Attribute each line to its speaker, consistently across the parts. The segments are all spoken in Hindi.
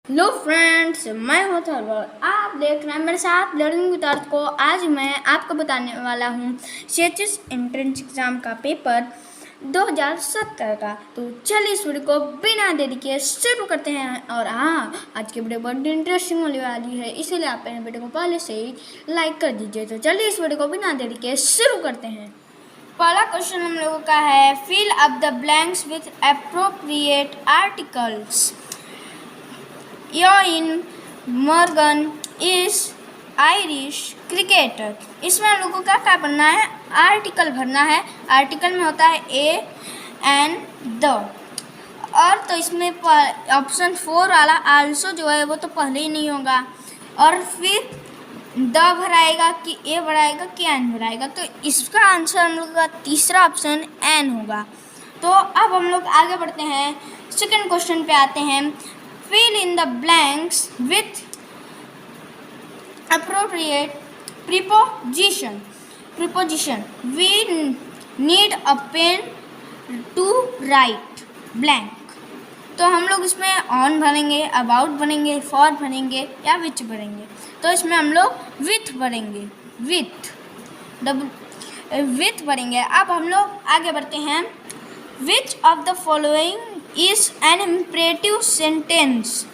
Speaker 1: हेलो फ्रेंड्स, मैं हूं थर्वर। आप देख रहे हैं मेरे साथ लर्निंग विद अर्थ को। आज मैं आपको बताने वाला हूं सीएचएस एंट्रेंस एग्ज़ाम का पेपर 2017 का। तो चलिए इस वीडियो को बिना देरी के शुरू करते हैं। और हाँ, आज की वीडियो बहुत इंटरेस्टिंग होने वाली है, इसीलिए आप मेरे वीडियो को पहले से ही लाइक कर दीजिए। तो चलिए इस वीडियो को बिना देरी के शुरू करते हैं। पहला क्वेश्चन हम लोगों का है, fill up the blanks with appropriate articles. Ian Morgan is Irish cricketer. इसमें हम लोगों का क्या भरना है? आर्टिकल भरना है। आर्टिकल में होता है ए एंड द। और तो इसमें ऑप्शन 4 वाला आल्सो जो है वो तो पहले ही नहीं होगा, और फिर द भराएगा कि ए भराएगा कि एन भराएगा। तो इसका आंसर हम लोग का तीसरा ऑप्शन एन होगा। तो अब हम लोग आगे बढ़ते हैं, सेकंड क्वेश्चन पे आते हैं। Fill in the blanks with appropriate preposition. We need a pen to write blank. तो हम लोग इसमें on भरेंगे, about भरेंगे, for भरेंगे या which भरेंगे। तो इसमें हम लोग with भरेंगे, with भरेंगे। अब हम लोग आगे बढ़ते हैं। Which of the following is an imperative sentence?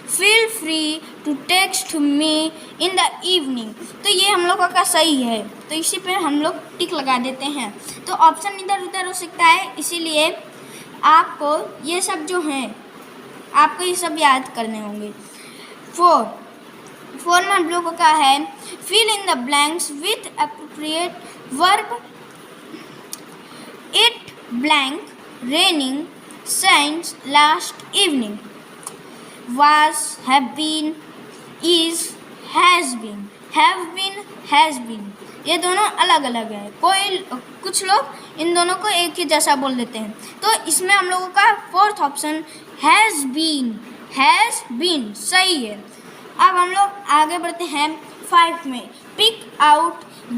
Speaker 1: Feel free to text me in the evening. तो ये हम लोगों का सही है, तो इसी पे हम लोग टिक लगा देते हैं। तो ऑप्शन इधर उधर हो सकता है, इसीलिए आपको ये सब जो हैं आपको ये सब याद करने होंगे। 4 में हम लोगों का है, fill in the blanks with appropriate verb. It blank raining since last evening. Was, have been, is, has been, has been। ये दोनों अलग अलग है। कुछ लोग इन दोनों को एक ही जैसा बोल देते हैं। तो इसमें हम लोगों का फोर्थ ऑप्शन has been सही है। अब हम लोग आगे बढ़ते हैं 5 में। Pick out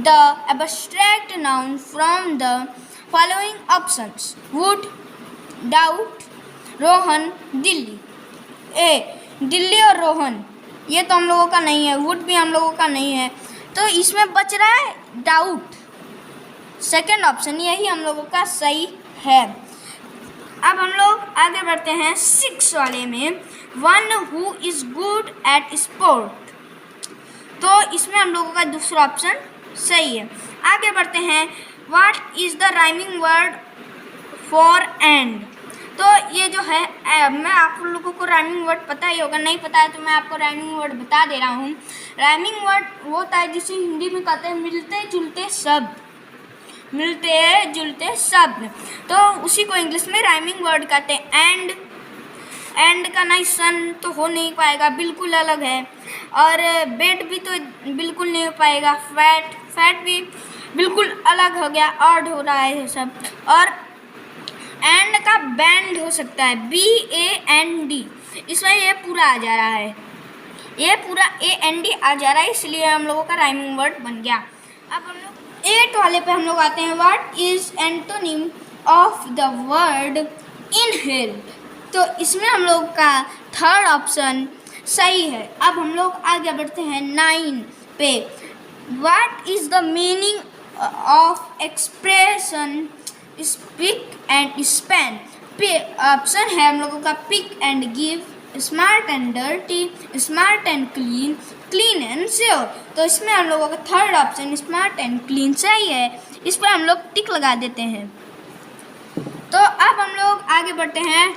Speaker 1: the abstract noun from the following options. Wood, doubt, Rohan, Delhi. Delhi और रोहन ये तो हम लोगों का नहीं है, वुड भी हम लोगों का नहीं है, तो इसमें बच रहा है डाउट। सेकंड ऑप्शन यही हम लोगों का सही है। अब हम लोग आगे बढ़ते हैं 6 वाले में। One who is good at sport. तो इसमें हम लोगों का दूसरा ऑप्शन सही है। आगे बढ़ते हैं, what is the rhyming word for and. तो ये जो है मैं आप लोगों को राइमिंग वर्ड पता ही होगा, नहीं पता है तो मैं आपको राइमिंग वर्ड बता दे रहा हूँ। राइमिंग वर्ड वो होता है जिसे हिंदी में कहते हैं मिलते जुलते शब्द। तो उसी को इंग्लिश में राइमिंग वर्ड कहते हैं। एंड का नहीं सन तो हो नहीं पाएगा, बिल्कुल अलग है। और बेड भी तो बिल्कुल नहीं हो पाएगा। फैट भी बिल्कुल अलग हो गया, ऑड हो रहा है सब। और एंड का बैंड हो सकता है, BAND। इसमें ये पूरा आ जा रहा है, ये पूरा AND आ जा रहा है, इसलिए हम लोगों का राइमिंग वर्ड बन गया। अब हम लोग 8 वाले पे हम लोग आते हैं। What is antonym of the word inhale. तो इसमें हम लोग का थर्ड ऑप्शन सही है। अब हम लोग आगे बढ़ते हैं 9 पे। What is the meaning of expression spick and span. Option है हम लोगों का pick and give, smart and dirty, smart and clean, clean and sure. तो इसमें हम लोगों का third option smart and clean सही है, इस पर हम लोग टिक लगा देते हैं। तो अब हम लोग आगे बढ़ते हैं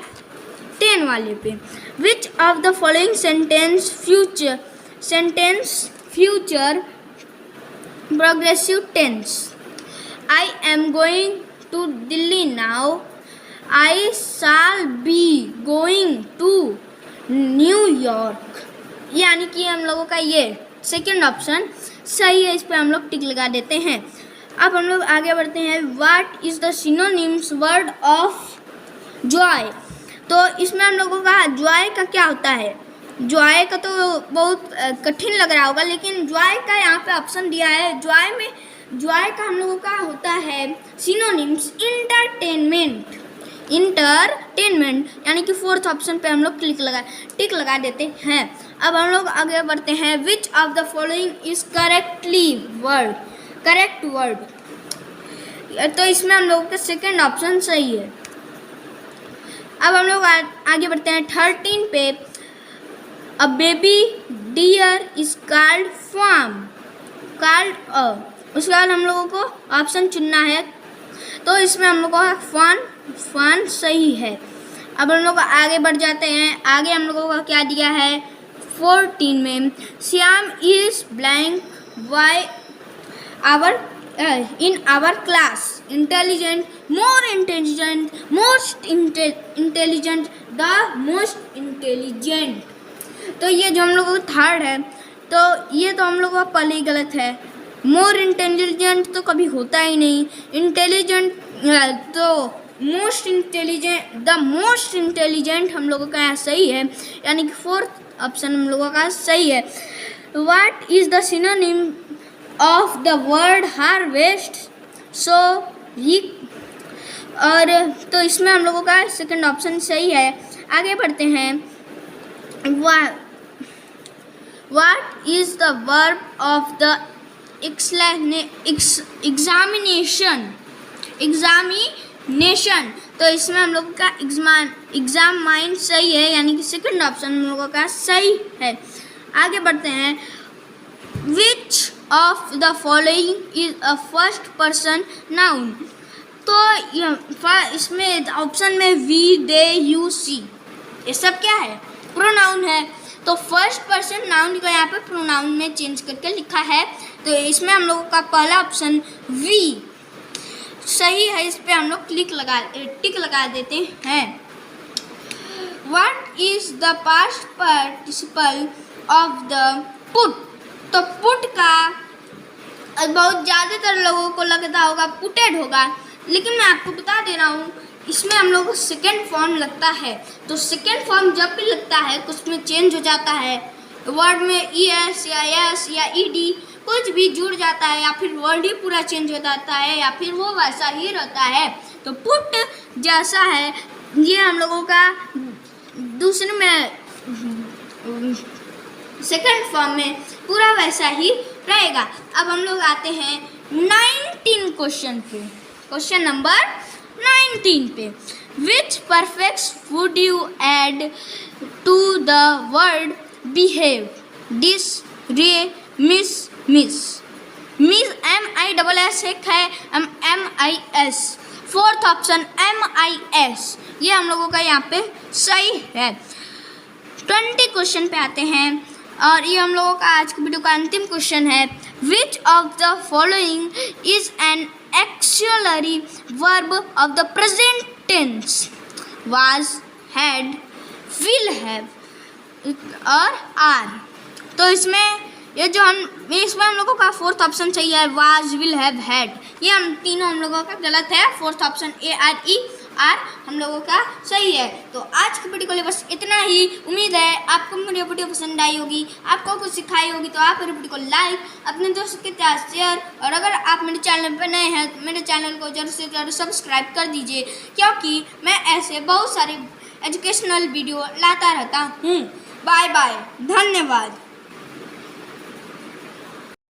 Speaker 1: 10 वाले पे। Which of the following future progressive tense. I am going to Delhi now. I shall be going to New York। यानी कि हम लोगों का ये सेकंड ऑप्शन सही है, इस पर हम लोग टिक लगा देते हैं। अब हम लोग आगे बढ़ते हैं। What is the synonyms word of joy। तो इसमें हम लोगों का joy का क्या होता है। joy का तो बहुत कठिन लग रहा होगा, लेकिन joy का यहाँ पे ऑप्शन दिया है। जॉय का हम लोगों का होता है सिनोनिम्स, इंटरटेनमेंट, इंटरटेनमेंट, यानी कि फोर्थ ऑप्शन पे हम लोग टिक लगा देते हैं। अब हम लोग आगे बढ़ते हैं। विच of the following is correct word. तो इसमें हम लोगों का सेकेंड ऑप्शन सही है। अब हम लोग आगे बढ़ते हैं 13 पे। A baby deer is called उसके बाद हम लोगों को ऑप्शन चुनना है, तो इसमें हम लोगों का फन सही है। अब हम लोग आगे बढ़ जाते हैं। आगे हम लोगों का क्या दिया है 14 में। Shyam is blank why in our class intelligent, more intelligent, most intelligent, the most intelligent। तो ये जो हम लोगों का थर्ड है, तो ये तो हम लोगों का पहले ही गलत है। मोर इंटेलिजेंट तो कभी होता ही नहीं। इंटेलिजेंट तो most intelligent, the most intelligent हम लोगों का यहाँ सही है, यानी कि फोर्थ ऑप्शन हम लोगों का सही है। What is the synonym of the word harvest, so ही, और तो इसमें हम लोगों का सेकंड ऑप्शन सही है। आगे बढ़ते हैं। What is the verb of the examination, तो इसमें हम लोगों का एग्जामाइन सही है, यानी कि सेकंड ऑप्शन हम लोगों का सही है। आगे बढ़ते हैं। विच of the following is a first person noun, तो इसमें ऑप्शन में वी, दे, यू, सी, ये सब क्या है प्रोनाउन है। तो फर्स्ट पर्सन नाउन को यहाँ पे प्रोनाउन में चेंज करके लिखा है, तो इसमें हम लोगों का पहला ऑप्शन वी सही है। इस पे हम लोग टिक लगा देते हैं। What is the past participle of the put, तो पुट का बहुत ज़्यादातर लोगों को लगता होगा पुटेड होगा, लेकिन मैं आपको बता दे रहा हूँ इसमें हम लोगों को सेकेंड फॉर्म लगता है। तो सेकेंड फॉर्म जब भी लगता है तो उसमें चेंज हो जाता है, वर्ड में ई एस या एस या ई डी कुछ भी जुड़ जाता है, या फिर वर्ड ही पूरा चेंज हो जाता है, या फिर वो वैसा ही रहता है। तो पुट जैसा है ये हम लोगों का दूसरे में सेकंड फॉर्म में पूरा वैसा ही रहेगा। अब हम लोग आते हैं 19 क्वेश्चन पे, क्वेश्चन नंबर 19 पे। Which prefixes would you add to the word behave, dis, re, mis, MISS एक है, MIS, फोर्थ ऑप्शन MIS, ये हम लोगों का यहाँ पे सही है। 20 क्वेश्चन पे आते हैं, और ये हम लोगों का आज की वीडियो का अंतिम क्वेश्चन है। Which of the following is an auxiliary verb of the present tense, was, had, will have और आर। तो इसमें इसमें हम लोगों का फोर्थ ऑप्शन चाहिए है, वाज, विल हैव, हैड। ये हम तीनों हम लोगों का गलत है। फोर्थ ऑप्शन AR हम लोगों का सही है। तो आज की वीडियो के लिए बस इतना ही। उम्मीद है आपको मेरी वीडियो पसंद आई होगी, आपको कुछ सिखाई होगी। तो आप मेरी वीडियो को लाइक, अपने दोस्तों के साथ शेयर, और अगर आप मेरे चैनल पर नए हैं तो मेरे चैनल को जरूर से जरूर सब्सक्राइब कर दीजिए, क्योंकि मैं ऐसे बहुत सारे एजुकेशनल वीडियो लाता रहता हूँ। बाय बाय, धन्यवाद।